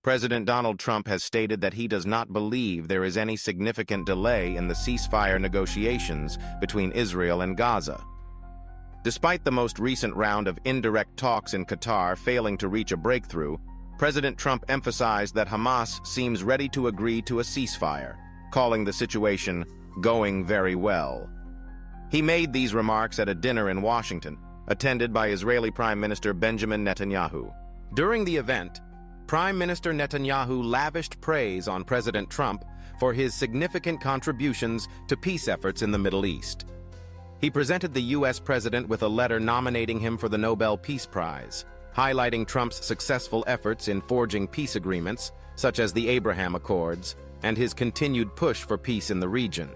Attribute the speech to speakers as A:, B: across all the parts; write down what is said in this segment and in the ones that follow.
A: President Donald Trump has stated that he does not believe there is any significant delay in the ceasefire negotiations between Israel and Gaza. Despite the most recent round of indirect talks in Qatar failing to reach a breakthrough, President Trump emphasized that Hamas seems ready to agree to a ceasefire, calling the situation going very well. He made these remarks at a dinner in Washington, attended by Israeli Prime Minister Benjamin Netanyahu. During the event, Prime Minister Netanyahu lavished praise on President Trump for his significant contributions to peace efforts in the Middle East. He presented the U.S. president with a letter nominating him for the Nobel Peace Prize, highlighting Trump's successful efforts in forging peace agreements, such as the Abraham Accords, and his continued push for peace in the region.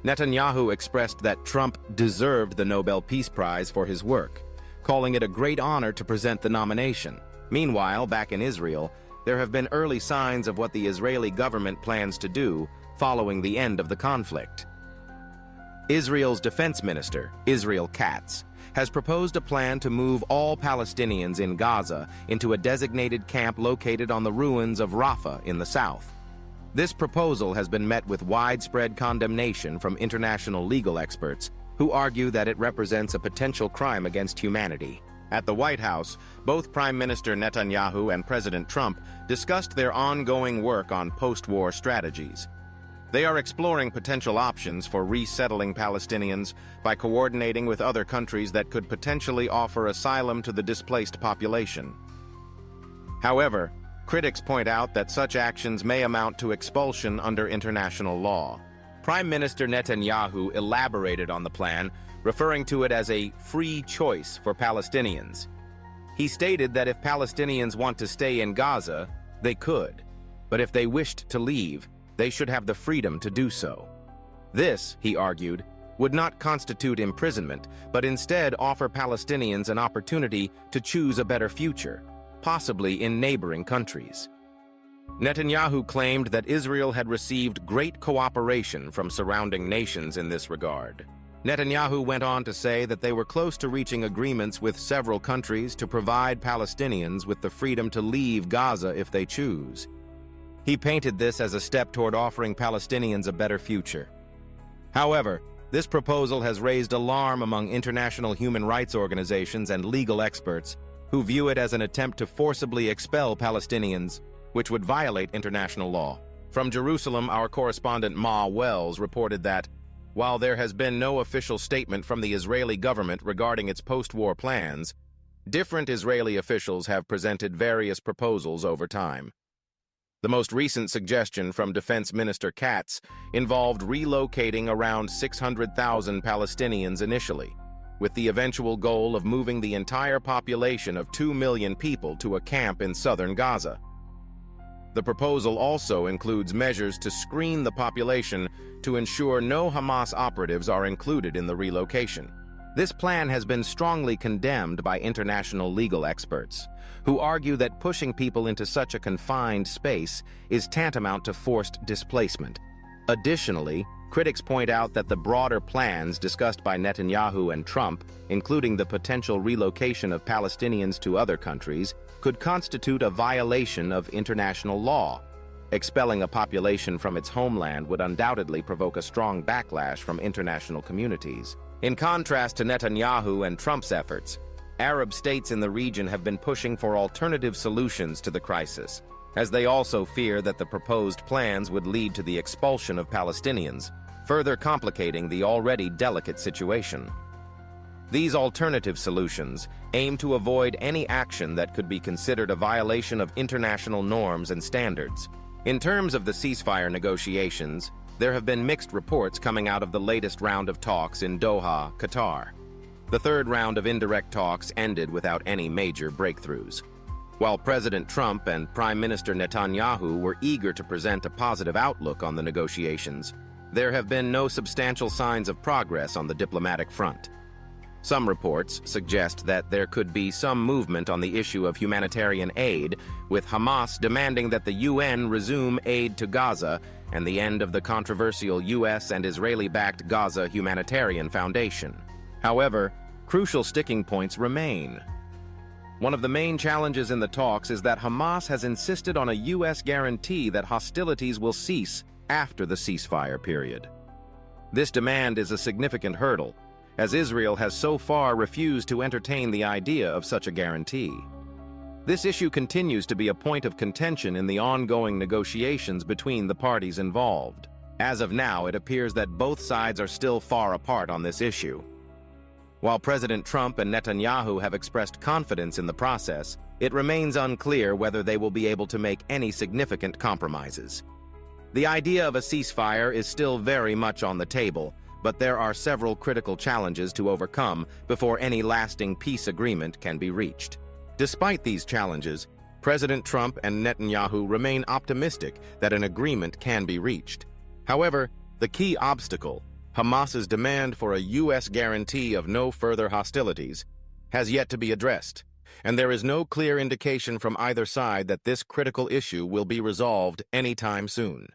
A: Netanyahu expressed that Trump deserved the Nobel Peace Prize for his work, calling it a great honor to present the nomination. Meanwhile, back in Israel, there have been early signs of what the Israeli government plans to do following the end of the conflict. Israel's defense minister, Israel Katz, has proposed a plan to move all Palestinians in Gaza into a designated camp located on the ruins of Rafah in the south. This proposal has been met with widespread condemnation from international legal experts who argue that it represents a potential crime against humanity. At the White House, both Prime Minister Netanyahu and President Trump discussed their ongoing work on post-war strategies. They are exploring potential options for resettling Palestinians by coordinating with other countries that could potentially offer asylum to the displaced population. However, critics point out that such actions may amount to expulsion under international law. Prime Minister Netanyahu elaborated on the plan, referring to it as a free choice for Palestinians. He stated that if Palestinians want to stay in Gaza, they could, but if they wished to leave, they should have the freedom to do so. This, he argued, would not constitute imprisonment, but instead offer Palestinians an opportunity to choose a better future, possibly in neighboring countries. Netanyahu claimed that Israel had received great cooperation from surrounding nations in this regard. Netanyahu went on to say that they were close to reaching agreements with several countries to provide Palestinians with the freedom to leave Gaza if they choose. He painted this as a step toward offering Palestinians a better future. However, this proposal has raised alarm among international human rights organizations and legal experts who view it as an attempt to forcibly expel Palestinians, which would violate international law. From Jerusalem, our correspondent Ma Wells reported that, while there has been no official statement from the Israeli government regarding its post-war plans, different Israeli officials have presented various proposals over time. The most recent suggestion from Defense Minister Katz involved relocating around 600,000 Palestinians initially, with the eventual goal of moving the entire population of 2 million people to a camp in southern Gaza. The proposal also includes measures to screen the population to ensure no Hamas operatives are included in the relocation. This plan has been strongly condemned by international legal experts, who argue that pushing people into such a confined space is tantamount to forced displacement. Additionally, critics point out that the broader plans discussed by Netanyahu and Trump, including the potential relocation of Palestinians to other countries, could constitute a violation of international law. Expelling a population from its homeland would undoubtedly provoke a strong backlash from international communities. In contrast to Netanyahu and Trump's efforts, Arab states in the region have been pushing for alternative solutions to the crisis, as they also fear that the proposed plans would lead to the expulsion of Palestinians, further complicating the already delicate situation. These alternative solutions aim to avoid any action that could be considered a violation of international norms and standards. In terms of the ceasefire negotiations, there have been mixed reports coming out of the latest round of talks in Doha, Qatar. The third round of indirect talks ended without any major breakthroughs. While President Trump and Prime Minister Netanyahu were eager to present a positive outlook on the negotiations, there have been no substantial signs of progress on the diplomatic front. Some reports suggest that there could be some movement on the issue of humanitarian aid, with Hamas demanding that the UN resume aid to Gaza and the end of the controversial U.S. and Israeli-backed Gaza Humanitarian Foundation. However, crucial sticking points remain. One of the main challenges in the talks is that Hamas has insisted on a U.S. guarantee that hostilities will cease after the ceasefire period. This demand is a significant hurdle, as Israel has so far refused to entertain the idea of such a guarantee. This issue continues to be a point of contention in the ongoing negotiations between the parties involved. As of now, it appears that both sides are still far apart on this issue. While President Trump and Netanyahu have expressed confidence in the process, it remains unclear whether they will be able to make any significant compromises. The idea of a ceasefire is still very much on the table, but there are several critical challenges to overcome before any lasting peace agreement can be reached. Despite these challenges, President Trump and Netanyahu remain optimistic that an agreement can be reached. However, the key obstacle, Hamas's demand for a U.S. guarantee of no further hostilities, has yet to be addressed, and there is no clear indication from either side that this critical issue will be resolved anytime soon.